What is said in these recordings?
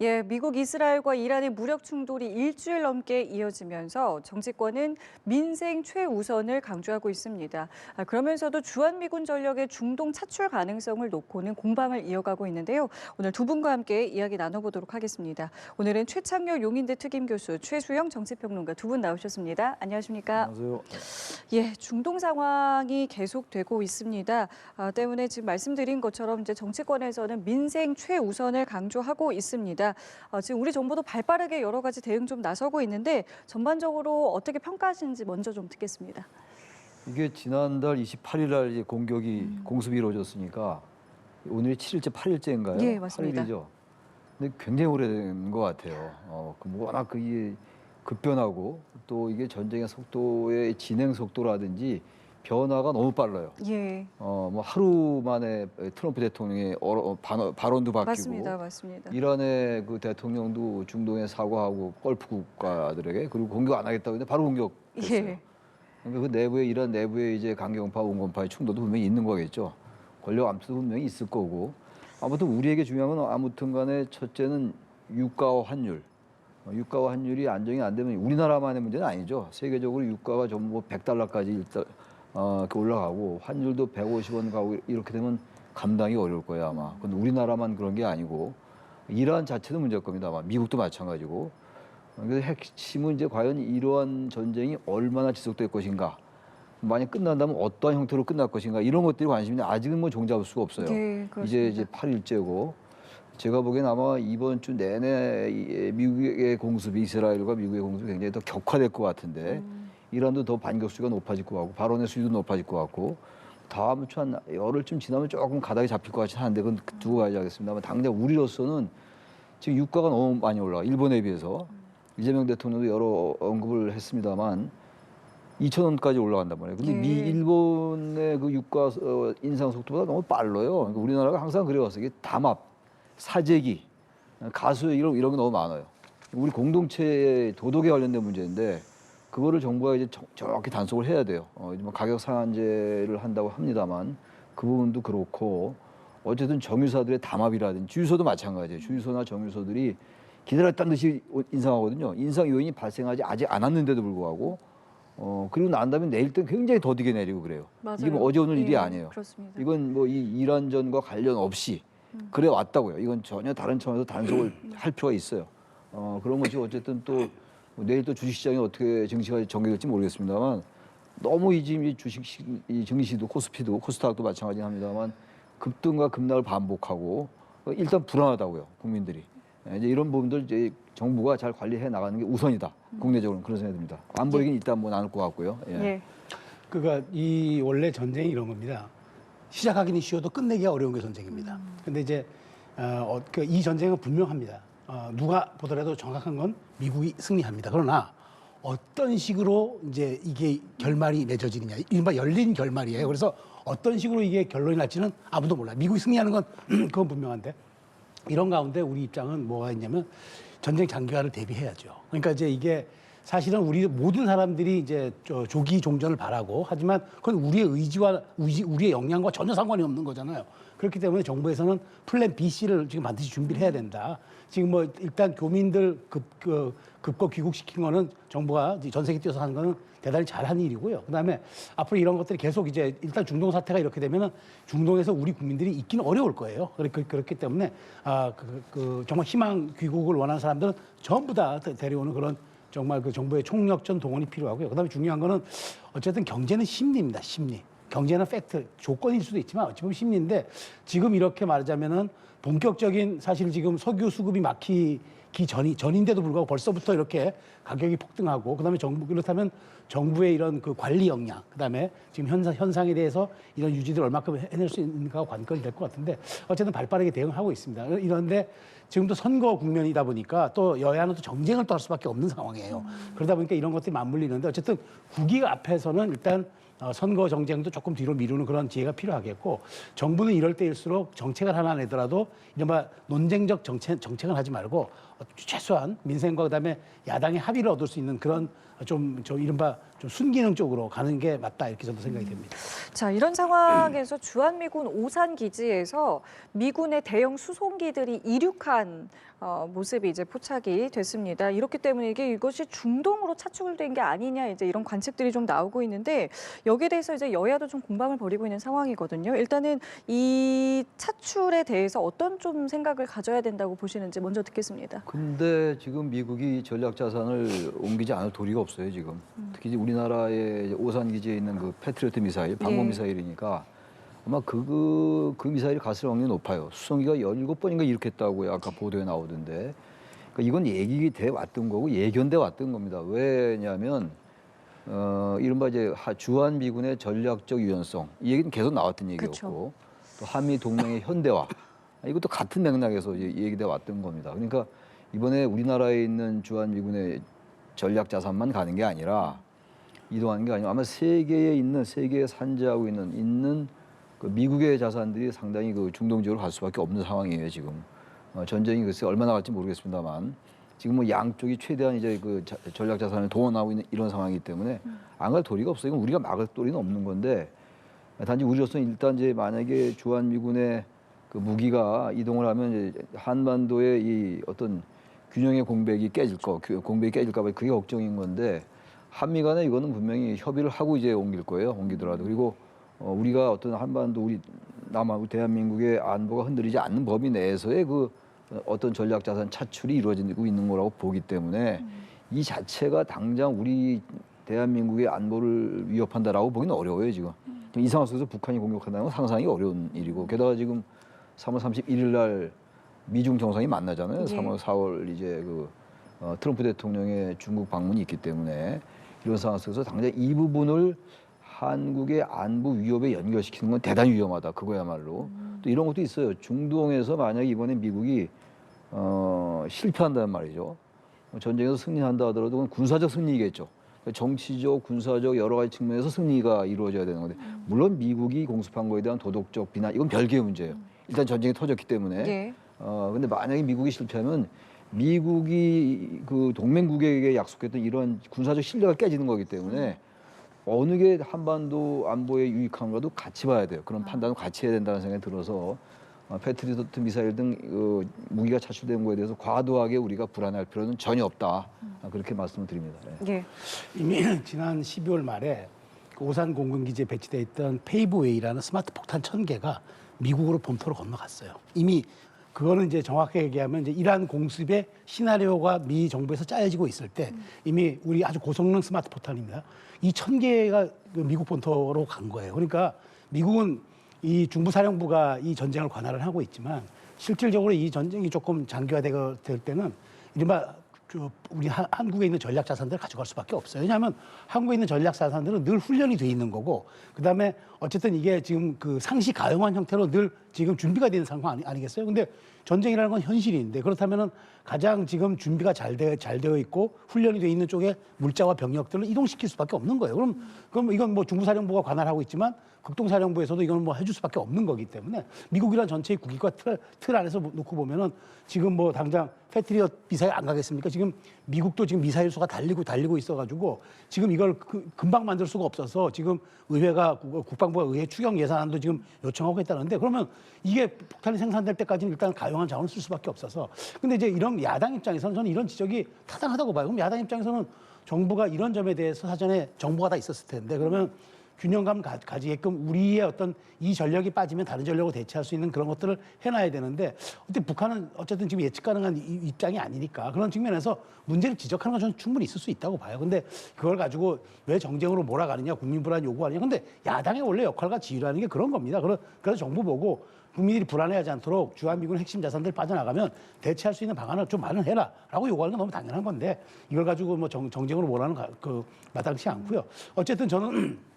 예, 미국 이스라엘과 이란의 무력 충돌이 일주일 넘게 이어지면서 정치권은 민생 최우선을 강조하고 있습니다. 그러면서도 주한미군 전력의 중동 차출 가능성을 놓고는 공방을 이어가고 있는데요. 오늘 두 분과 함께 이야기 나눠보도록 하겠습니다. 오늘은 최창렬 용인대 특임교수, 최수영 정치평론가 두 분 나오셨습니다. 안녕하십니까? 안녕하세요. 예, 중동 상황이 계속되고 있습니다. 때문에 지금 말씀드린 것처럼 이제 정치권에서는 민생 최우선을 강조하고 있습니다. 지금 우리 정부도 발빠르게 여러 가지 대응 좀 나서고 있는데 전반적으로 어떻게 평가하시는지 먼저 좀 듣겠습니다. 이게 지난달 28일 날 이제 공습이 이루어졌으니까 오늘이 7일째, 8일째인가요? 예, 맞습니다. 8일이죠. 근데 굉장히 오래된 것 같아요. 워낙 그게 급변하고 또 이게 전쟁의 속도의 진행 속도라든지 변화가 너무 빨라요. 예, 뭐 하루 만에 트럼프 대통령의 발언도 바뀌고 맞습니다. 이란의 그 대통령도 중동에 사과하고 걸프 국가들에게 그리고 공격 안 하겠다고 했는데 바로 공격했어요. 예, 그러니까 그 내부에 이란 내부에 이제 강경파, 온건파의 충돌도 분명히 있는 거겠죠. 권력 암투도 분명히 있을 거고. 아무튼 우리에게 중요한 건 아무튼간에 첫째는 유가와 환율. 유가와 환율이 안정이 안 되면 우리나라만의 문제는 아니죠. 세계적으로 유가가 전부 100달러까지 일단 이렇게 올라가고 환율도 150원 가고 이렇게 되면 감당이 어려울 거예요 아마. 근데 우리나라만 그런 게 아니고 이란 자체도 문제일 겁니다 아마. 미국도 마찬가지고. 그래서 핵심은 이제 과연 이러한 전쟁이 얼마나 지속될 것인가. 만약 끝난다면 어떠한 형태로 끝날 것인가 이런 것들이 관심인데 아직은 뭐 종잡을 수가 없어요. 예, 이제 8일째고 제가 보기엔 아마 이번 주 내내 미국의 공습이 이스라엘과 미국의 공습이 굉장히 더 격화될 것 같은데 이란도 더 반격수가 높아질 것 같고 발언의 수위도 높아질 것 같고 다음 주 한 열흘쯤 지나면 조금 가닥이 잡힐 것 같지 않은데 그건 두고 가야지 하겠습니다만 당장 우리로서는 지금 유가가 너무 많이 올라가 일본에 비해서 이재명 대통령도 여러 언급을 했습니다만 2,000원까지 올라간단 말이에요. 근데 일본의 그 유가 인상 속도보다 너무 빨라요. 그러니까 우리나라가 항상 그래왔어요. 이게 담합, 사재기, 가수 이런 게 너무 많아요. 우리 공동체의 도덕에 관련된 문제인데 그거를 정부가 이제 정확히 단속을 해야 돼요. 뭐 가격 상한제를 한다고 합니다만 그 부분도 그렇고 어쨌든 정유사들의 담합이라든지 주유소도 마찬가지예요. 주유소나 정유소들이 기다렸다는 듯이 인상하거든요. 인상 요인이 발생하지 아직 않았는데도 불구하고 그리고 난 다음에 내릴 때 굉장히 더디게 내리고 그래요. 맞아요. 이게 뭐 어제 오늘 일이 아니에요. 그렇습니다. 이건 뭐 이 이란전과 관련 없이 그래 왔다고요. 이건 전혀 다른 차원에서 단속을 할 필요가 있어요. 그런 것이 어쨌든 또 내일 또 주식시장이 어떻게 증시가 전개될지 모르겠습니다만 너무 이 지금 이 증시도 코스피도 코스닥도 마찬가지긴 합니다만 급등과 급락을 반복하고 일단 불안하다고요. 국민들이. 이제 이런 부분들 이제 정부가 잘 관리해 나가는 게 우선이다. 국내적으로는 그런 생각이 듭니다. 안보 얘기는 일단 뭐 나눌 것 같고요. 예. 예. 그러니까 이 원래 전쟁이 이런 겁니다. 시작하기는 쉬워도 끝내기가 어려운 게 전쟁입니다. 근데 이제 이 전쟁은 분명합니다. 누가 보더라도 정확한 건 미국이 승리합니다. 그러나 어떤 식으로 이제 이게 결말이 맺어지느냐, 이른바 열린 결말이에요. 그래서 어떤 식으로 이게 결론이 날지는 아무도 몰라요. 미국이 승리하는 건 그건 분명한데 이런 가운데 우리 입장은 뭐가 있냐면 전쟁 장기화를 대비해야죠. 그러니까 이제 이게 사실은 우리 모든 사람들이 이제 조기 종전을 바라고 하지만 그건 우리의 의지와 우리의 역량과 전혀 상관이 없는 거잖아요. 그렇기 때문에 정부에서는 플랜 B, C를 지금 반드시 준비를 해야 된다. 지금 뭐 일단 교민들 급거 귀국시킨 거는 정부가 전 세계 뛰어서 하는 거는 대단히 잘한 일이고요. 그다음에 앞으로 이런 것들이 계속 이제 일단 중동 사태가 이렇게 되면은 중동에서 우리 국민들이 있기는 어려울 거예요. 그렇기 때문에 정말 희망 귀국을 원하는 사람들은 전부 다 데려오는 그런 정말 그 정부의 총력전 동원이 필요하고요. 그다음에 중요한 거는 어쨌든 경제는 심리입니다. 심리. 경제는 팩트, 조건일 수도 있지만 어찌 보면 심리인데 지금 이렇게 말하자면은 본격적인 사실 지금 석유 수급이 막히기 전인데도 불구하고 벌써부터 이렇게 가격이 폭등하고 그다음에 그렇다면 정부의 이런 그 관리 역량, 그다음에 지금 현상에 대해서 이런 유지를 얼마큼 해낼 수 있는가가 관건이 될 것 같은데 어쨌든 발빠르게 대응하고 있습니다. 이런데 지금도 선거 국면이다 보니까 또 여야는 또 정쟁을 또 할 수밖에 없는 상황이에요. 그러다 보니까 이런 것들이 맞물리는데 어쨌든 국익 앞에서는 일단 선거 정쟁도 조금 뒤로 미루는 그런 지혜가 필요하겠고 정부는 이럴 때일수록 정책을 하나 내더라도 이른바 논쟁적 정책을 하지 말고 최소한 민생과 그다음에 야당의 합의를 얻을 수 있는 그런 좀 이른바 좀 순기능 쪽으로 가는 게 맞다 이렇게 저도 생각이 됩니다. 자, 이런 상황에서 주한미군 오산 기지에서 미군의 대형 수송기들이 이륙한 모습이 이제 포착이 됐습니다. 이렇기 때문에 이것이 중동으로 차출된 게 아니냐 이제 이런 관측들이 좀 나오고 있는데 여기에 대해서 이제 여야도 좀 공방을 벌이고 있는 상황이거든요. 일단은 이 차출에 대해서 어떤 좀 생각을 가져야 된다고 보시는지 먼저 듣겠습니다. 근데 지금 미국이 전략 자산을 옮기지 않을 도리가 없어요, 지금. 특히 이제 우리나라의 오산 기지에 있는 그 패트리어트 미사일, 방공 미사일이니까 아마 그 미사일이 갔을 확률이 높아요. 수송기가 17번인가 이렇게 했다고 아까 보도에 나오던데. 그러니까 이건 얘기 돼 왔던 거고 예견돼 왔던 겁니다. 왜냐하면 이른바 이제 주한 미군의 전략적 유연성 이 얘기는 계속 나왔던 얘기였고 그쵸. 또 한미 동맹의 현대화 이것도 같은 맥락에서 얘기돼 왔던 겁니다. 그러니까 이번에 우리나라에 있는 주한 미군의 전략 자산만 가는 게 아니라 이동하는 게 아니라 아마 세계에 산재하고 있는 그 미국의 자산들이 상당히 그 중동 지역으로 갈 수밖에 없는 상황이에요 지금. 전쟁이 글쎄 얼마나 갈지 모르겠습니다만 지금 뭐 양쪽이 최대한 이제 그 전략 자산을 동원하고 있는 이런 상황이기 때문에 안 갈 도리가 없어요. 이건 우리가 막을 도리는 없는 건데 단지 우리로서는 일단 이제 만약에 주한 미군의 그 무기가 이동을 하면 이제 한반도의 이 어떤 균형의 공백이 깨질까 봐 그게 걱정인 건데 한미 간에 이거는 분명히 협의를 하고 이제 옮길 거예요. 옮기더라도. 그리고 우리가 어떤 한반도 우리 대한민국의 안보가 흔들리지 않는 범위 내에서의 그 어떤 전략 자산 차출이 이루어지고 있는 거라고 보기 때문에 이 자체가 당장 우리 대한민국의 안보를 위협한다라고 보기는 어려워요 지금. 이 상황 속에서 북한이 공격한다는 건 상상이 어려운 일이고 게다가 지금 3월 31일 날 미중 정상이 만나잖아요. 3월, 4월 이제 트럼프 대통령의 중국 방문이 있기 때문에 이런 상황 속에서 당장 이 부분을 한국의 안보 위협에 연결시키는 건 대단히 위험하다. 그거야말로. 또 이런 것도 있어요. 중동에서 만약에 이번에 미국이 실패한다는 말이죠. 전쟁에서 승리한다 하더라도 그건 군사적 승리이겠죠. 정치적, 군사적 여러 가지 측면에서 승리가 이루어져야 되는 건데 물론 미국이 공습한 거에 대한 도덕적 비난 이건 별개의 문제예요. 일단 전쟁이 터졌기 때문에. 근데 만약에 미국이 실패하면 미국이 그 동맹국에게 약속했던 이런 군사적 신뢰가 깨지는 거기 때문에 어느 게 한반도 안보에 유익한가도 같이 봐야 돼요. 그런 판단을 같이 해야 된다는 생각이 들어서 패트리어트 미사일 등 무기가 차출된 거에 대해서 과도하게 우리가 불안할 필요는 전혀 없다. 그렇게 말씀을 드립니다. 네. 이미 지난 12월 말에 그 오산 공군기지에 배치되어 있던 페이브웨이라는 스마트 폭탄 1000개가 미국으로 본토로 건너갔어요. 이미 그거는 이제 정확하게 얘기하면 이제 이란 공습의 시나리오가 미 정부에서 짜여지고 있을 때 이미 우리 아주 고성능 스마트 포탄입니다. 이 1000개가 미국 본토로 간 거예요. 그러니까 미국은 이 중부사령부가 이 전쟁을 관할을 하고 있지만 실질적으로 이 전쟁이 조금 장기화될 때는 이른바 우리 한국에 있는 전략 자산들을 가져갈 수밖에 없어요. 왜냐하면 한국에 있는 전략 자산들은 늘 훈련이 돼 있는 거고, 그 다음에 어쨌든 이게 지금 그 상시 가용한 형태로 늘 지금 준비가 되는 상황 아니겠어요? 근데 전쟁이라는 건 현실인데 그렇다면은 가장 지금 준비가 잘 되어 있고 훈련이 돼 있는 쪽에 물자와 병력들을 이동시킬 수밖에 없는 거예요. 그럼 이건 뭐 중부사령부가 관할하고 있지만 극동사령부에서도 이건 뭐 해줄 수밖에 없는 거기 때문에 미국이란 전체의 국익과 틀 안에서 놓고 보면은 지금 뭐 당장 패트리엇 미사일 안 가겠습니까? 지금 미국도 지금 미사일 수가 달리고 있어가지고 지금 이걸 금방 만들 수가 없어서 지금 국방부가 의회 추경 예산안도 지금 요청하고 있다는데 그러면 이게 폭탄이 생산될 때까지는 일단 가용한 자원을 쓸 수밖에 없어서 근데 이제 이런 야당 입장에서는 저는 이런 지적이 타당하다고 봐요. 그럼 야당 입장에서는 정부가 이런 점에 대해서 사전에 정보가 다 있었을 텐데 그러면 균형감 가지게끔 우리의 어떤 이 전력이 빠지면 다른 전력으로 대체할 수 있는 그런 것들을 해놔야 되는데 어쨌든 북한은 어쨌든 지금 예측 가능한 입장이 아니니까 그런 측면에서 문제를 지적하는 건 저는 충분히 있을 수 있다고 봐요. 근데 그걸 가지고 왜 정쟁으로 몰아가느냐, 국민 불안 요구하느냐. 근데 야당의 원래 역할과 지휘라는 게 그런 겁니다. 그래서 정부 보고 국민들이 불안해하지 않도록 주한미군 핵심 자산들 빠져나가면 대체할 수 있는 방안을 좀 마련해라라고 요구하는 건 너무 당연한 건데 이걸 가지고 뭐 정쟁으로 몰아가는 마땅치 않고요. 어쨌든 저는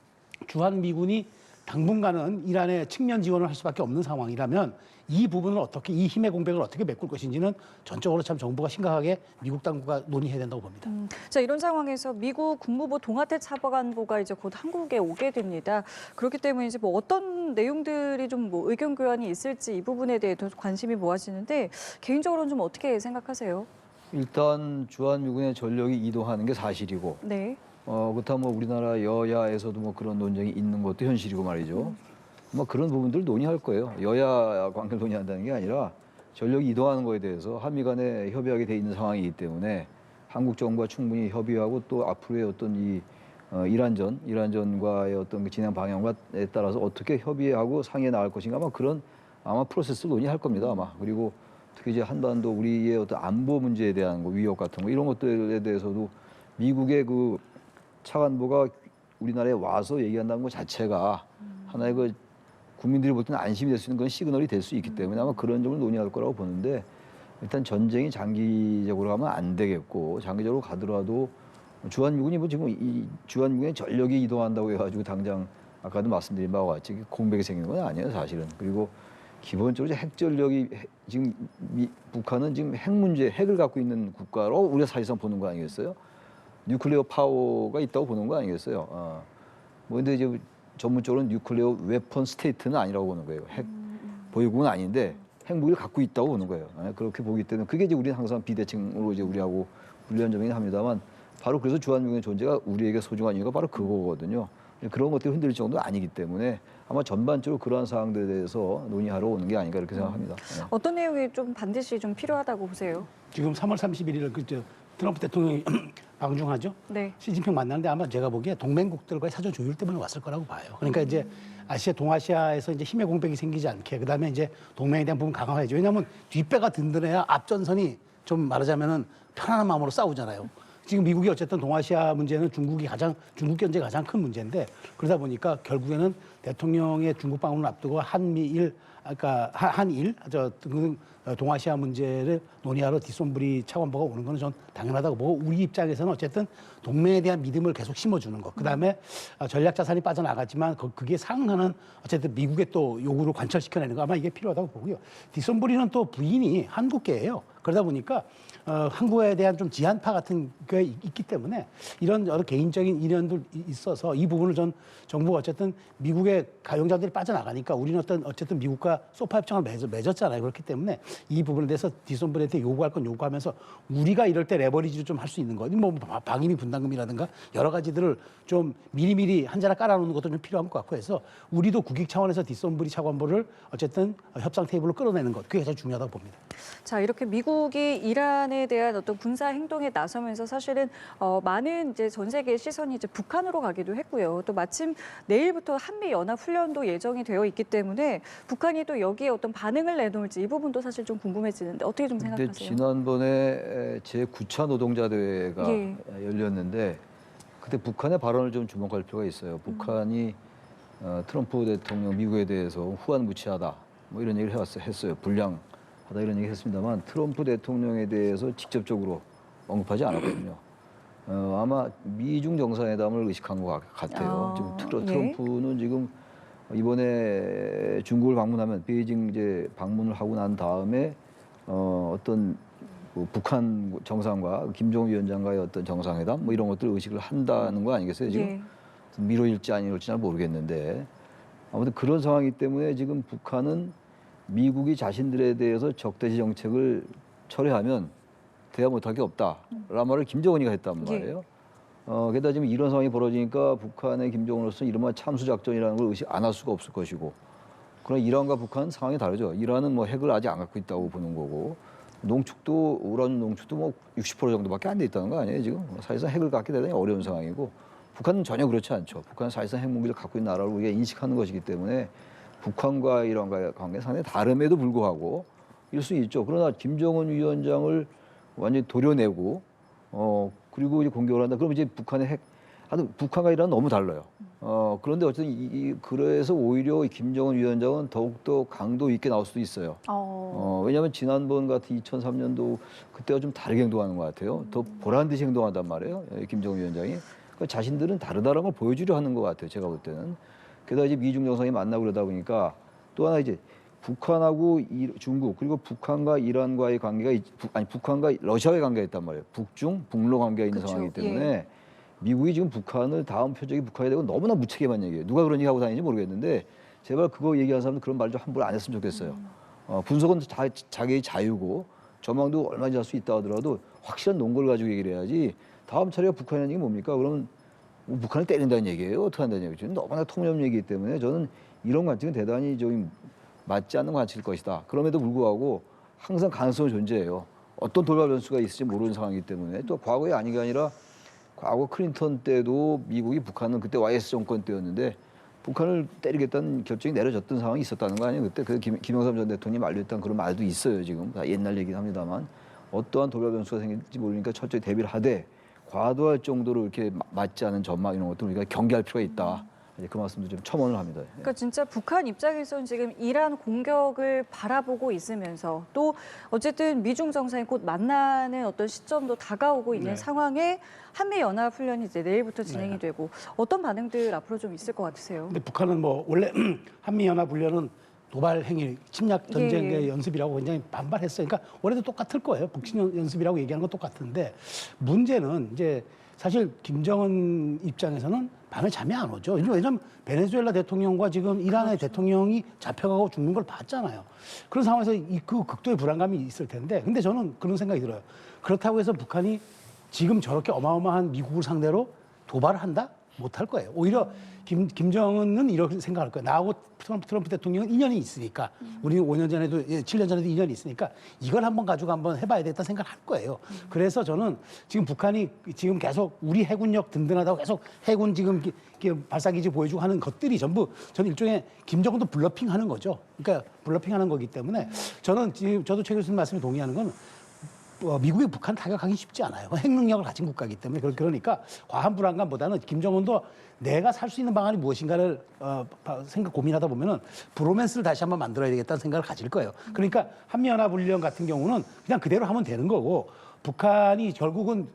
주한미군이 당분간은 이란의 측면 지원을 할 수밖에 없는 상황이라면 이 부분을 어떻게 이 힘의 공백을 어떻게 메꿀 것인지는 전적으로 참 정부가 심각하게 미국 당국과 논의해야 된다고 봅니다. 자, 이런 상황에서 미국 국무부 동아태 차관보가 이제 곧 한국에 오게 됩니다. 그렇기 때문에 이제 뭐 어떤 내용들이 좀 뭐 의견 교환이 있을지 이 부분에 대해서 관심이 모아지는데 개인적으로는 좀 어떻게 생각하세요? 일단 주한미군의 전력이 이동하는 게 사실이고 네. 그렇다면 뭐 우리나라 여야에서도 뭐 그런 논쟁이 있는 것도 현실이고 말이죠. 뭐 그런 부분들 논의할 거예요. 여야 관계를 논의한다는 게 아니라 전력이 이동하는 거에 대해서 한미 간에 협의하게 돼 있는 상황이기 때문에 한국 정부가 충분히 협의하고 또 앞으로의 어떤 이 이란전과의 어떤 그 진행 방향에 따라서 어떻게 협의하고 상의해 나갈 것인가 아마 프로세스를 논의할 겁니다 아마. 그리고 특히 이제 한반도 우리의 어떤 안보 문제에 대한 거, 위협 같은 거 이런 것들에 대해서도 미국의 그 차관보가 우리나라에 와서 얘기한다는 것 자체가 하나의 그 국민들이 볼 때는 안심이 될 수 있는 그런 시그널이 될 수 있기 때문에 아마 그런 점을 논의할 거라고 보는데 일단 전쟁이 장기적으로 가면 안 되겠고 장기적으로 가더라도 주한미군이 뭐 지금 이 주한미군의 전력이 이동한다고 해가지고 당장 아까도 말씀드린 바와 같이 공백이 생기는 건 아니에요 사실은. 그리고 기본적으로 핵 전력이 지금 북한은 지금 핵 문제 핵을 갖고 있는 국가로 우리가 사실상 보는 거 아니겠어요? 뉴클리어 파워가 있다고 보는 거 아니겠어요? 뭐 근데 이제 전문적으로는 뉴클리어 웨폰 스테이트는 아니라고 보는 거예요. 핵 보유국은 아닌데 핵무기를 갖고 있다고 보는 거예요. 그렇게 보기 때문에 그게 이제 우리는 항상 비대칭으로 이제 우리하고 분리한 점이긴 합니다만 바로 그래서 주한미군의 존재가 우리에게 소중한 이유가 바로 그거거든요. 그런 것들이 흔들릴 정도는 아니기 때문에 아마 전반적으로 그러한 사항들에 대해서 논의하러 오는 게 아닌가 이렇게 생각합니다. 어떤 내용이 좀 반드시 좀 필요하다고 보세요? 지금 3월 31일 트럼프 대통령이 방중하죠. 네. 시진핑 만나는데 아마 제가 보기에 동맹국들과의 사전 조율 때문에 왔을 거라고 봐요. 그러니까 이제 동아시아에서 이제 힘의 공백이 생기지 않게 그다음에 이제 동맹에 대한 부분 강화해야죠. 왜냐하면 뒷배가 든든해야 앞전선이 좀 말하자면은 편안한 마음으로 싸우잖아요. 지금 미국이 어쨌든 동아시아 문제는 중국 견제가 가장 큰 문제인데 그러다 보니까 결국에는 대통령의 중국 방문을 앞두고 한일 동아시아 문제를 논의하러 디손브리 차관보가 오는 건 전 당연하다고 보고 우리 입장에서는 어쨌든 동맹에 대한 믿음을 계속 심어주는 것. 그다음에 전략 자산이 빠져나갔지만 그게 상응하는 어쨌든 미국의 또 요구를 관철시켜내는 거 아마 이게 필요하다고 보고요. 디손브리는 또 부인이 한국계예요. 그러다 보니까 한국에 대한 좀 지한파 같은 게 있기 때문에 이런 여러 개인적인 인연도 있어서 이 부분을 전 정부가 어쨌든 미국의 가용자들이 빠져나가니까 우리는 어쨌든 미국과 소파 협정을 맺었잖아요. 그렇기 때문에 이 부분에 대해서 디손브리한테 요구할 건 요구하면서 우리가 이럴 때 레버리지를 좀 할 수 있는 거, 뭐 방위비 분담금이라든가 여러 가지들을 좀 미리미리 한 자락 깔아놓는 것도 좀 필요한 것 같고 해서 우리도 국익 차원에서 디손브리 차관보를 어쨌든 협상 테이블로 끌어내는 것 그게 가장 중요하다고 봅니다. 자, 이렇게 미국이 이란에 대한 어떤 군사 행동에 나서면서 사실은 많은 이제 전 세계의 시선이 이제 북한으로 가기도 했고요. 또 마침 내일부터 한미 연합 훈련도 예정이 되어 있기 때문에 북한이 또 여기에 어떤 반응을 내놓을지 이 부분도 사실 좀 궁금해지는데 어떻게 좀 생각하세요? 지난번에 제9차 노동자 대회가 예. 열렸는데 그때 북한의 발언을 좀 주목할 필요가 있어요. 북한이 트럼프 대통령 미국에 대해서 후한무치하다 뭐 이런 얘기를 했어요. 불량하다 이런 얘기 했습니다만 트럼프 대통령에 대해서 직접적으로 언급하지 않았거든요. 아마 미중 정상회담을 의식한 것 같아요. 지금 트럼프는 지금 이번에 중국을 방문하면 베이징 이제 방문을 하고 난 다음에 어떤 북한 정상과 김정은 위원장과의 어떤 정상회담 뭐 이런 것들을 의식을 한다는 거 아니겠어요? 지금 예. 미뤄질지 아니럴지 잘 모르겠는데 아무튼 그런 상황이기 때문에 지금 북한은 미국이 자신들에 대해서 적대시 정책을 철회하면 대화 못할 게 없다라는 말을 김정은이가 했단 말이에요. 게다가 지금 이런 상황이 벌어지니까 북한의 김정은으로서 이른바 참수작전이라는 걸 의식 안 할 수가 없을 것이고 그러나 이란과 북한은 상황이 다르죠. 이란은 뭐 핵을 아직 안 갖고 있다고 보는 거고 농축도 우라늄 농축도 뭐 60% 정도밖에 안 돼 있다는 거 아니에요 지금. 사실상 핵을 갖게 대단히 어려운 상황이고 북한은 전혀 그렇지 않죠. 북한은 사실상 핵무기를 갖고 있는 나라로 우리가 인식하는 것이기 때문에 북한과 이란과의 관계가 상당히 다름에도 불구하고 이럴 수 있죠. 그러나 김정은 위원장을 완전히 도려내고 그리고 이제 공격을 한다. 그럼 이제 북한의 핵 북한과 이란은 너무 달라요. 그런데 어쨌든 그래서 오히려 김정은 위원장은 더욱더 강도 있게 나올 수도 있어요. 왜냐하면 지난번 같은 2003년도 그때가 좀 다르게 행동하는 것 같아요. 더 보란 듯이 행동한단 말이에요. 김정은 위원장이. 그러니까 자신들은 다르다는 걸 보여주려 하는 것 같아요. 제가 볼 때는. 게다가 이제 미중 정상이 만나고 그러다 보니까 또 하나 이제 북한하고 중국 그리고 북한과 이란과의 관계가 북한과 러시아의 관계가 있단 말이에요. 북로 관계가 있는 상황이기 때문에 예. 미국이 지금 북한을 다음 표적이 북한이 되고 너무나 무책임한 얘기예요. 누가 그런 얘기 하고 다니는지 모르겠는데 제발 그거 얘기하는 사람은 그런 말 좀 함부로 안 했으면 좋겠어요. 분석은 자기의 자유고 전망도 얼마든지 할 수 있다 하더라도 확실한 논거를 가지고 얘기를 해야지 다음 차례가 북한이라는 얘기 뭡니까? 그러면 뭐 북한을 때린다는 얘기예요? 어떻게 한다는 얘기죠? 너무나 통념 얘기이기 때문에 저는 이런 관측은 대단히 좀 맞지 않는 관측일 것이다. 그럼에도 불구하고 항상 가능성은 존재해요. 어떤 돌발 변수가 있을지 모르는 상황이기 때문에 또 과거에 아닌 게 아니라 과거 클린턴 때도 미국이 북한은 그때 YS 정권 때였는데 북한을 때리겠다는 결정이 내려졌던 상황이 있었다는 거 아니에요. 그때 그 김영삼 전 대통령이 만류했던 그런 말도 있어요. 지금 다 옛날 얘기긴 합니다만 어떠한 돌발 변수가 생길지 모르니까 철저히 대비를 하되 과도할 정도로 이렇게 맞지 않은 전망 이런 것도 우리가 경계할 필요가 있다. 이제 그 말씀도 좀 첨언을 합니다. 그러니까 진짜 북한 입장에서는 지금 이란 공격을 바라보고 있으면서 또 어쨌든 미중 정상이 곧 만나는 어떤 시점도 다가오고 있는 네. 상황에 한미 연합 훈련이 이제 내일부터 진행이 네. 되고 어떤 반응들 앞으로 좀 있을 것 같으세요? 근데 북한은 뭐 원래 한미 연합 훈련은 도발 행위, 침략 전쟁의 예. 연습이라고 굉장히 반발했어요. 그러니까 원래도 똑같을 거예요. 북침 연습이라고 얘기하는 건 똑같은데 문제는 이제 사실 김정은 입장에서는 밤에 잠이 안 오죠. 왜냐하면 베네수엘라 대통령과 지금 이란의 대통령이 잡혀가고 죽는 걸 봤잖아요. 그런 상황에서 그 극도의 불안감이 있을 텐데, 근데 저는 그런 생각이 들어요. 그렇다고 해서 북한이 지금 저렇게 어마어마한 미국을 상대로 도발을 한다? 못할 거예요. 오히려 김정은은 이렇게 생각할 거예요. 나하고 트럼프 대통령은 인연이 있으니까, 우리는 5년 전에도, 7년 전에도 인연이 있으니까 이걸 한번 가지고 한번 해봐야 되겠다 생각을 할 거예요. 그래서 저는 지금 북한이 지금 계속 우리 해군력 든든하다고 계속 해군 지금 발사기지 보여주고 하는 것들이 전부 저는 일종의 김정은도 블러핑 하는 거죠. 그러니까 블러핑 하는 거기 때문에 저는 지금 저도 최 교수님 말씀에 동의하는 건 미국이 북한 타격하기 쉽지 않아요. 핵 능력을 가진 국가이기 때문에 그러니까 과한 불안감보다는 김정은도 내가 살 수 있는 방안이 무엇인가를 고민하다 보면은 브로맨스를 다시 한번 만들어야 되겠다는 생각을 가질 거예요. 그러니까 한미연합훈련 같은 경우는 그냥 그대로 하면 되는 거고 북한이 결국은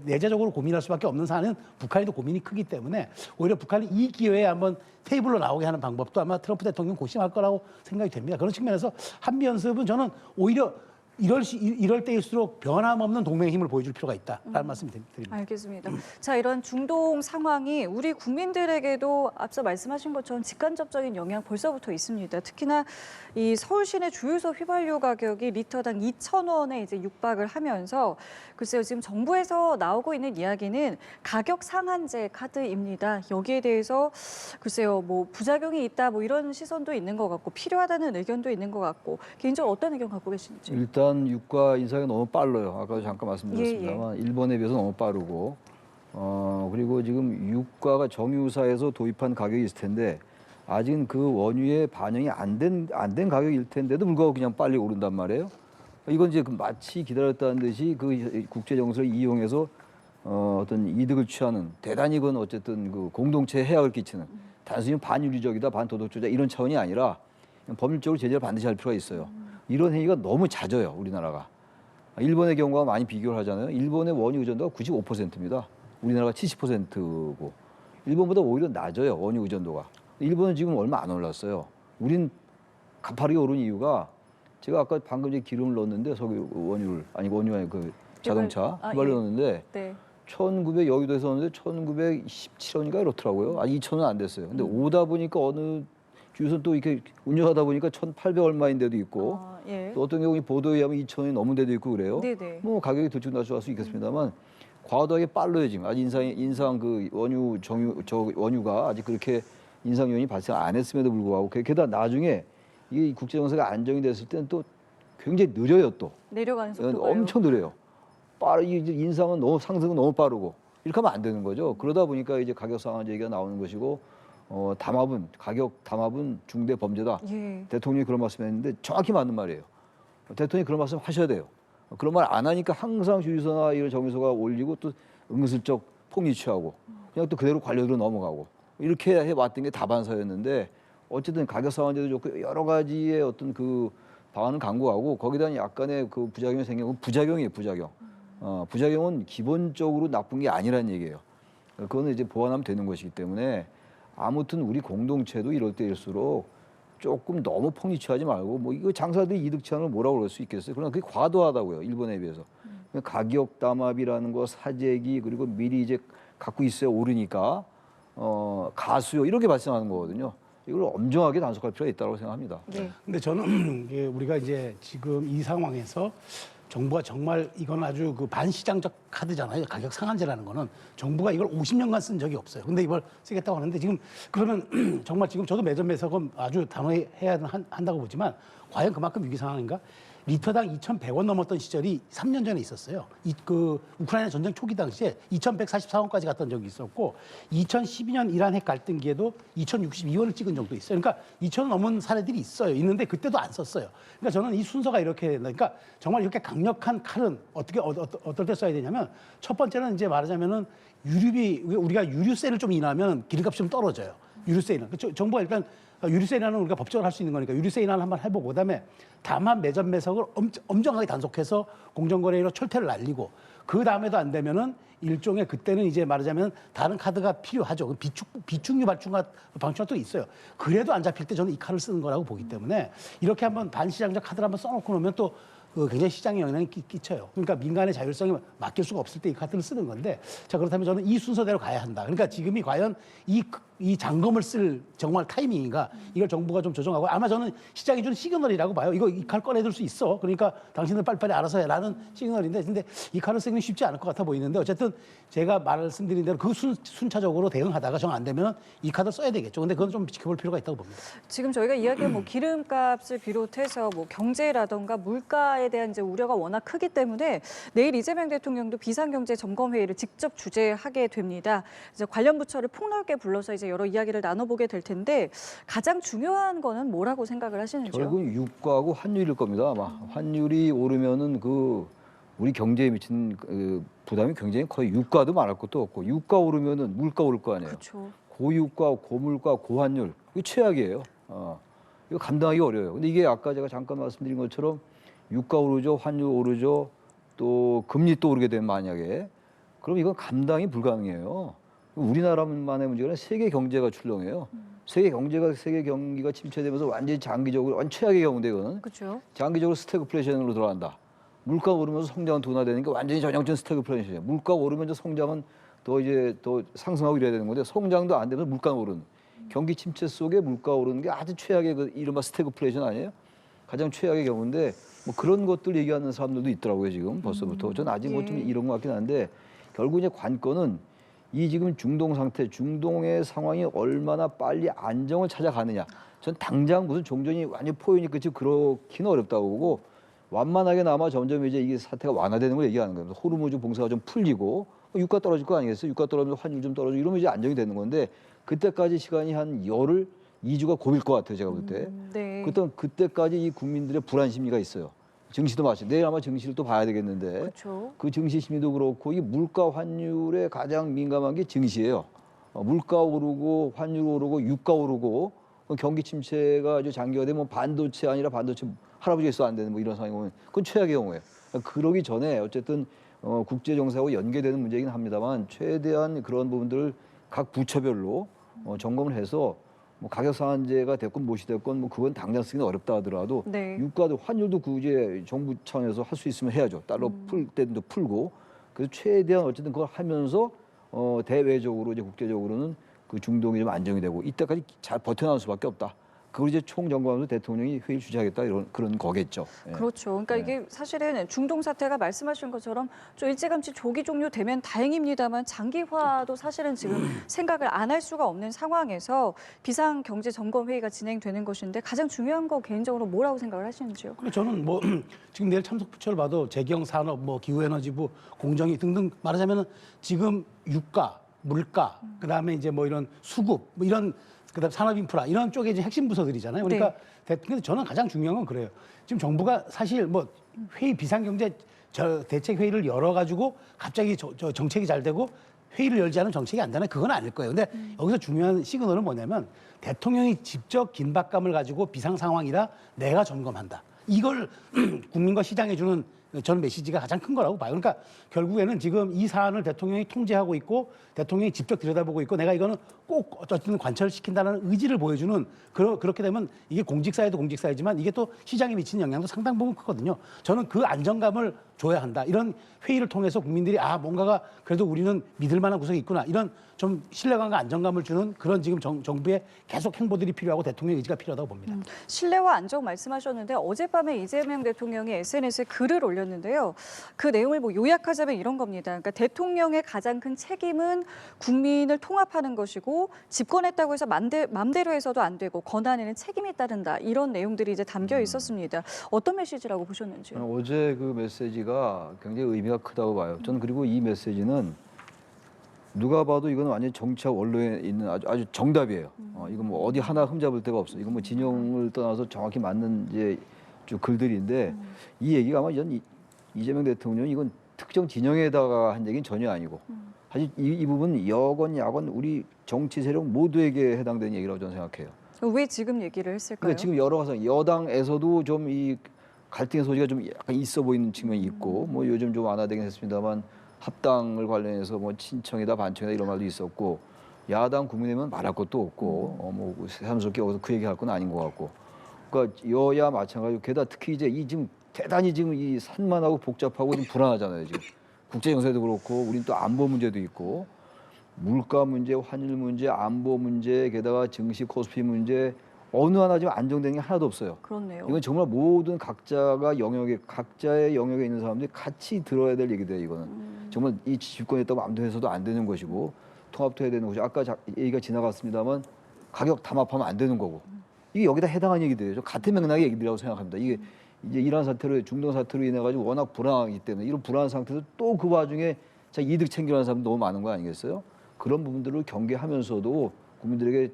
내재적으로 고민할 수밖에 없는 사안은 북한이 더 고민이 크기 때문에 오히려 북한이 이 기회에 한번 테이블로 나오게 하는 방법도 아마 트럼프 대통령 고심할 거라고 생각이 됩니다. 그런 측면에서 한미연습은 저는 오히려 이럴 때일수록 변함없는 동맹의 힘을 보여줄 필요가 있다라는 말씀 드립니다. 알겠습니다. 자, 이런 중동 상황이 우리 국민들에게도 앞서 말씀하신 것처럼 직간접적인 영향 벌써부터 있습니다. 특히나 이 서울 시내 주유소 휘발유 가격이 리터당 2,000원에 이제 육박을 하면서 글쎄요, 지금 정부에서 나오고 있는 이야기는 가격 상한제 카드입니다. 여기에 대해서 글쎄요, 뭐 부작용이 있다 뭐 이런 시선도 있는 것 같고 필요하다는 의견도 있는 것 같고 개인적으로 어떤 의견 갖고 계신지. 일단 유가 인상이 너무 빨라요. 아까도 잠깐 말씀드렸습니다만 일본에 비해서 너무 빠르고 그리고 지금 유가가 정유사에서 도입한 가격이 있을 텐데 아직은 그 원유에 반영이 안 된 가격일 텐데도 불구하고 그냥 빨리 오른단 말이에요. 이건 이제 마치 기다렸다는 듯이 그 국제 정세를 이용해서 어떤 이득을 취하는 대단히 그건 어쨌든 그 공동체에 해악을 끼치는 단순히 반윤리적이다 반도덕주의자 이런 차원이 아니라 법률적으로 제재를 반드시 할 필요가 있어요. 이런 행위가 너무 잦아요, 우리나라가. 일본의 경우와 많이 비교를 하잖아요. 일본의 원유 의존도가 95%입니다. 우리나라가 70%고. 일본보다 오히려 낮아요, 원유 의존도가. 일본은 지금 얼마 안 올랐어요. 우린 가파르게 오른 이유가 제가 아까 방금 이제 기름을 넣었는데 원유 아니 그 자동차 휘발유 예. 넣었는데 네. 1900 여의도에서 넣었는데 1917원인가 이렇더라고요. 아직 2,000원 안 됐어요. 근데 오다 보니까 어느 주유소 또 이렇게 운영하다 보니까 1,800 얼마인 데도 있고 예. 또 어떤 경우 보도에 의하면 2,000원이 넘은 데도 있고 그래요. 네네. 뭐 가격이 들쭉날쭉할 수 있겠습니다만 과도하게 빨라요 지금. 아직 인상 그 원유가 아직 그렇게 인상 요인이 발생 안 했음에도 불구하고 게다가 나중에 이 국제 정세가 안정이 됐을 때는 또 굉장히 느려요 또. 내려가는 속도가 엄청 느려요. 인상은 너무 상승은 너무 빠르고 이렇게 하면 안 되는 거죠. 그러다 보니까 이제 가격 상한 얘기가 나오는 것이고 가격 담합은 중대 범죄다. 예. 대통령이 그런 말씀했는데 정확히 맞는 말이에요. 대통령이 그런 말씀 하셔야 돼요. 그런 말 안 하니까 항상 주유소나 이런 정유소가 올리고 또 은근슬쩍 폭리 취하고 그냥 또 그대로 관료들은 넘어가고 이렇게 해왔던 게 다반사였는데 어쨌든 가격 상한제도 좋고 여러 가지의 어떤 그 방안은 강구하고 거기다 약간의 그 부작용이 생긴 건 부작용이에요, 부작용. 부작용은 기본적으로 나쁜 게 아니라는 얘기예요. 그거는 이제 보완하면 되는 것이기 때문에 아무튼 우리 공동체도 이럴 때일수록 조금 너무 폭리 취하지 말고 뭐 이거 장사들이 이득 취하는 걸 뭐라고 그럴 수 있겠어요. 그러나 그게 과도하다고요. 일본에 비해서. 가격 담합이라는 거 사재기 그리고 미리 이제 갖고 있어야 오르니까 가수요 이렇게 발생하는 거거든요. 이걸 엄정하게 단속할 필요가 있다고 생각합니다. 네. 근데 저는 우리가 이제 지금 이 상황에서 정부가 정말 이건 아주 그 반시장적 카드잖아요. 가격 상한제라는 거는 정부가 이걸 50년간 쓴 적이 없어요. 근데 이걸 쓰겠다고 하는데 지금 그러면 정말 지금 저도 매점 매석은 아주 단호해야 한다고 보지만 과연 그만큼 위기 상황인가? 리터당 2,100원 넘었던 시절이 3년 전에 있었어요. 그 우크라이나 전쟁 초기 당시에 2,144원까지 갔던 적이 있었고 2012년 이란 핵 갈등기에도 2,062원을 찍은 적도 있어요. 그러니까 2,000원 넘은 사례들이 있어요. 있는데 그때도 안 썼어요. 그러니까 저는 이 순서가 이렇게 된다. 그러니까 정말 이렇게 강력한 칼은 어떨 때 써야 되냐면 첫 번째는 이제 말하자면은 유류비 우리가 유류세를 좀 인하면 기름값이 좀 떨어져요. 유류세 인하. 정부가 일단 유류세 인하는 우리가 법적으로 할 수 있는 거니까 유류세 인하를 한번 해보고 그다음에 다만 매점 매석을 엄정하게 단속해서 공정거래로 철퇴를 날리고 그 다음에도 안 되면은 일종의 그때는 이제 말하자면 다른 카드가 필요하죠. 그 비축류 방출가 또 있어요. 그래도 안 잡힐 때 저는 이 카드를 쓰는 거라고 보기 때문에 이렇게 한번 반시장적 카드를 한번 써놓고 놓으면 또 굉장히 시장에 영향이 끼쳐요. 그러니까 민간의 자율성이 맡길 수가 없을 때 이 카드를 쓰는 건데 자 그렇다면 저는 이 순서대로 가야 한다. 그러니까 지금이 과연 이 잔금을 쓸 정말 타이밍인가 이걸 정부가 좀 조정하고 아마 저는 시장이 주는 시그널이라고 봐요. 이 칼 꺼내들 수 있어. 그러니까 당신들 빨리빨리 알아서 해라는 시그널인데 근데 이 칼을 쓰기는 쉽지 않을 것 같아 보이는데 어쨌든 제가 말씀드린 대로 그 순차적으로 대응하다가 정 안 되면 이 카드를 써야 되겠죠. 근데 그건 좀 지켜볼 필요가 있다고 봅니다. 지금 저희가 이야기한 뭐 기름값을 비롯해서 뭐 경제라던가 물가에 대한 이제 우려가 워낙 크기 때문에 내일 이재명 대통령도 비상경제점검회의를 직접 주재하게 됩니다. 이제 관련 부처를 폭넓게 불러서 이제 여러 이야기를 나눠보게 될 텐데 가장 중요한 거는 뭐라고 생각을 하시는지요? 결국은 유가하고 환율일 겁니다. 아마 환율이 오르면은 그 우리 경제에 미치는 그 부담이 굉장히 거의 유가도 말할 것도 없고 유가 오르면은 물가 오를 거 아니에요. 그렇죠. 고유가, 고물가, 고환율 이거 최악이에요. 이거 감당하기 어려워요. 근데 이게 아까 제가 잠깐 말씀드린 것처럼 유가 오르죠, 환율 오르죠, 또 금리 또 오르게 되면 만약에 그럼 이건 감당이 불가능해요. 우리나라만의 문제가 아니라 세계 경제가 출렁해요. 세계 경기가 침체되면서 완전히 장기적으로 완전 최악의 경우인데 이거는 그렇죠. 장기적으로 스태그플레이션으로 들어간다. 물가 오르면서 성장은 둔화되니까 완전히 전형적인 스태그플레이션이에요. 물가 오르면 이제 성장은 더 상승하고 이래야 되는 건데 성장도 안 되면서 물가 오르는 경기 침체 속에 물가 오르는 게 아주 최악의 그 이른바 스태그플레이션 아니에요? 가장 최악의 경우인데 뭐 그런 것들 얘기하는 사람들도 있더라고요 지금 벌써부터. 저는 아직 뭐 좀 이런 것 같긴 한데 결국 이제 관건은 이 지금 중동 상태, 중동의 상황이 얼마나 빨리 안정을 찾아가느냐. 전 당장 무슨 종전이 완전 포인이 끝이 그렇기는 어렵다고 보고 완만하게나마 점점 이제 이게 사태가 완화되는 걸 얘기하는 겁니다. 호르무즈 봉쇄가 좀 풀리고 유가 떨어질 거 아니겠어요? 유가 떨어지면 환율 좀 떨어지고 이러면 이제 안정이 되는 건데 그때까지 시간이 한 열흘, 2주가 고일 것 같아요. 제가 볼 때. 네. 그때까지 이 국민들의 불안 심리가 있어요. 증시도 마찬가지. 내일 아마 증시를 또 봐야 되겠는데 그렇죠. 그 증시 심리도 그렇고 이 물가 환율에 가장 민감한 게 증시예요. 물가 오르고 환율 오르고 유가 오르고 경기 침체가 아주 장기화되면 반도체 아니라 반도체 할아버지가 있어 안 되는 뭐 이런 상황이 오면 그건 최악의 경우예요. 그러기 전에 어쨌든 국제 정세하고 연계되는 문제이긴 합니다만 최대한 그런 부분들을 각 부처별로 점검을 해서 뭐 가격 상한제가 됐건 무엇이 됐건 뭐 그건 당장 쓰기는 어렵다 하더라도 네. 유가도 환율도 그 이제 정부 차원에서 할 수 있으면 해야죠. 달러 풀 때도 풀고 그래서 최대한 어쨌든 그걸 하면서 대외적으로 이제 국제적으로는 그 중동이 좀 안정이 되고 이때까지 잘 버텨나갈 수밖에 없다. 그걸 이제 총점검하면서 대통령이 회의를 주재하겠다 이런 그런 거겠죠. 예. 그렇죠. 그러니까 이게 사실은 중동 사태가 말씀하신 것처럼 좀 일찌감치 조기 종료되면 다행입니다만 장기화도 사실은 지금 생각을 안 할 수가 없는 상황에서 비상경제점검회의가 진행되는 것인데 가장 중요한 거 개인적으로 뭐라고 생각을 하시는지요? 그리고 저는 뭐 지금 내일 참석 부처를 봐도 재경 산업, 뭐 기후에너지부, 공정위 등등 말하자면은 지금 유가, 물가, 그다음에 이제 뭐 이런 수급, 뭐 이런 그다음 산업 인프라 이런 쪽에 이제 핵심 부서들이잖아요. 그러니까 근데 저는 가장 중요한 건 그래요. 지금 정부가 사실 뭐 회의 비상경제 대책 회의를 열어 가지고 갑자기 저 정책이 잘 되고 회의를 열지 않으면 정책이 안 되나 그건 아닐 거예요. 근데 여기서 중요한 시그널은 뭐냐면 대통령이 직접 긴박감을 가지고 비상 상황이라 내가 점검한다. 이걸 국민과 시장에 주는 저는 메시지가 가장 큰 거라고 봐요. 그러니까 결국에는 지금 이 사안을 대통령이 통제하고 있고 대통령이 직접 들여다보고 있고 내가 이거는 꼭 어쨌든 관철시킨다는 의지를 보여주는 그렇게 되면 이게 공직사회도 공직사회지만 이게 또 시장에 미치는 영향도 상당 부분 크거든요. 저는 그 안정감을 줘야 한다. 이런 회의를 통해서 국민들이 아 뭔가가 그래도 우리는 믿을 만한 구석이 있구나. 이런 좀 신뢰감과 안정감을 주는 그런 지금 정부의 계속 행보들이 필요하고 대통령 의지가 필요하다고 봅니다. 신뢰와 안정 말씀하셨는데 어젯밤에 이재명 대통령이 SNS에 글을 올렸는데요. 그 내용을 뭐 요약하자면 이런 겁니다. 그러니까 대통령의 가장 큰 책임은 국민을 통합하는 것이고 집권했다고 해서 맘대로 해서도 안 되고 권한에는 책임이 따른다. 이런 내용들이 이제 담겨 있었습니다. 어떤 메시지라고 보셨는지요? 저는 어제 그 메시지가 굉장히 의미가 크다고 봐요. 저는 그리고 이 메시지는 누가 봐도 이건 완전 정치와 원로에 있는 아주 정답이에요. 이거 뭐 어디 하나 흠잡을 데가 없어. 이건 뭐 진영을 떠나서 정확히 맞는 이제 쭉 글들인데 이 얘기가 아마 이재명 대통령이 이건 특정 진영에다가 한 얘기는 전혀 아니고 사실 이 부분 여건 야건 우리 정치 세력 모두에게 해당되는 얘기라고 저는 생각해요. 왜 지금 얘기를 했을까요? 그러니까 지금 여러 가지 여당에서도 좀 이 갈등의 소지가 좀 약간 있어 보이는 측면이 있고 뭐 요즘 좀 완화되긴 했습니다만 합당을 관련해서 뭐 친청이다 반청이다 이런 말도 있었고 야당 국민의힘은 말할 것도 없고 뭐 새삼스럽게 여기서 그 얘기할 건 아닌 것 같고 그러니까 여야 마찬가지고 게다가 특히 이제 이 지금 대단히 지금 이 산만하고 복잡하고 좀 불안하잖아요 지금 국제 정세도 그렇고 우린 또 안보 문제도 있고 물가 문제, 환율 문제, 안보 문제 게다가 증시 코스피 문제 어느 하나 지금 안정된 게 하나도 없어요. 그렇네요. 이건 정말 모든 각자의 영역에 있는 사람들이 같이 들어야 될 얘기돼요. 이거는 정말 이 집권했다고 마음대로 해서도 안 되는 것이고 통합도 해야 되는 것이 아까 얘기가 지나갔습니다만 가격 담합하면 안 되는 거고 이게 여기다 해당하는 얘기들이에요. 같은 맥락의 얘기들이라고 생각합니다. 이게 이제 이란 사태로 중동 사태로 인해 가지고 워낙 불안하기 때문에 이런 불안한 상태에서 또 그 와중에 자 이득 챙기려는 사람 너무 많은 거 아니겠어요? 그런 부분들을 경계하면서도 국민들에게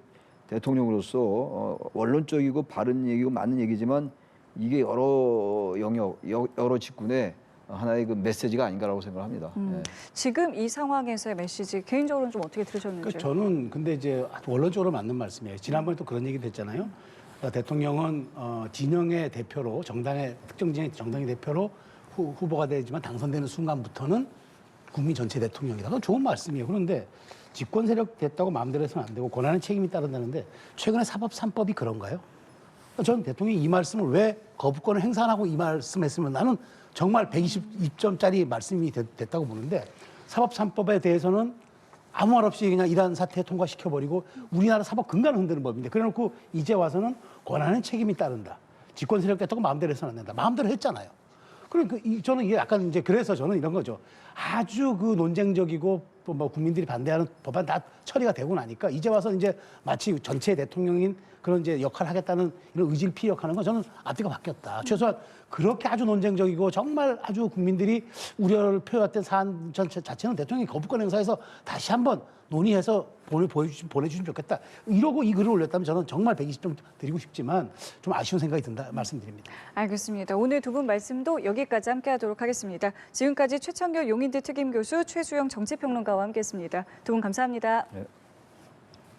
대통령으로서 원론적이고 바른 얘기고 맞는 얘기지만 이게 여러 영역, 여러 직군의 하나의 그 메시지가 아닌가라고 생각합니다. 예. 지금 이 상황에서의 메시지 개인적으로는 좀 어떻게 들으셨는지요? 그러니까 저는 근데 이제 원론적으로 맞는 말씀이에요. 지난번에 또 그런 얘기도 했잖아요. 그러니까 대통령은 진영의 대표로 특정 진영의 정당의 대표로 후보가 되지만 당선되는 순간부터는 국민 전체 대통령이다. 그건 좋은 말씀이에요. 그런데 집권 세력 됐다고 마음대로 해서는 안 되고 권한은 책임이 따른다는데 최근에 사법 3법이 그런가요? 저는 대통령이 이 말씀을 왜 거부권을 행사 안 하고 이 말씀했으면 나는 정말 120점짜리 말씀이 됐다고 보는데 사법 3법에 대해서는 아무 말 없이 그냥 이란 사태 통과시켜버리고 우리나라 사법 근간을 흔드는 법인데 그래놓고 이제 와서는 권한은 책임이 따른다. 집권 세력 됐다고 마음대로 해서는 안 된다. 마음대로 했잖아요. 그러니까 저는 이게 약간 이제 그래서 저는 이런 거죠. 아주 그 논쟁적이고 뭐 국민들이 반대하는 법안 다 처리가 되고 나니까 이제 와서 이제 마치 전체 대통령인 그런 이제 역할을 하겠다는 이런 의지를 피력하는 건 저는 앞뒤가 바뀌었다. 최소한 그렇게 아주 논쟁적이고 정말 아주 국민들이 우려를 표했던 사안 자체는 대통령이 거부권 행사해서 다시 한번 논의해서 보내주시면 좋겠다. 이러고 이 글을 올렸다면 저는 정말 120점 드리고 싶지만 좀 아쉬운 생각이 든다 말씀드립니다. 알겠습니다. 오늘 두 분 말씀도 여기까지 함께하도록 하겠습니다. 지금까지 최창규 용인대 특임교수 최수영 정치평론가와 함께했습니다. 두 분 감사합니다. 예.